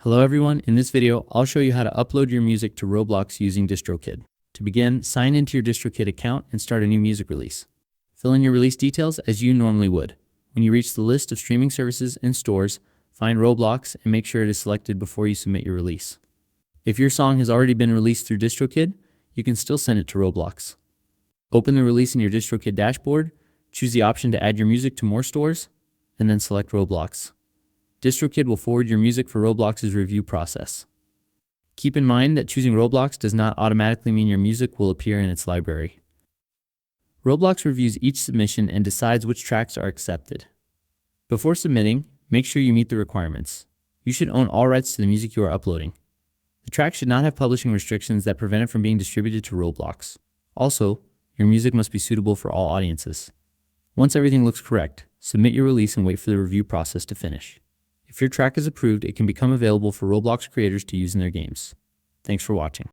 Hello everyone, in this video, I'll show you how to upload your music to Roblox using DistroKid. To begin, sign into your DistroKid account and start a new music release. Fill in your release details as you normally would. When you reach the list of streaming services and stores, find Roblox and make sure it is selected before you submit your release. If your song has already been released through DistroKid, you can still send it to Roblox. Open the release in your DistroKid dashboard, choose the option to add your music to more stores, and then select Roblox. DistroKid will forward your music for Roblox's review process. Keep in mind that choosing Roblox does not automatically mean your music will appear in its library. Roblox reviews each submission and decides which tracks are accepted. Before submitting, make sure you meet the requirements. You should own all rights to the music you are uploading. The track should not have publishing restrictions that prevent it from being distributed to Roblox. Also, your music must be suitable for all audiences. Once everything looks correct, submit your release and wait for the review process to finish. If your track is approved, it can become available for Roblox creators to use in their games. Thanks for watching.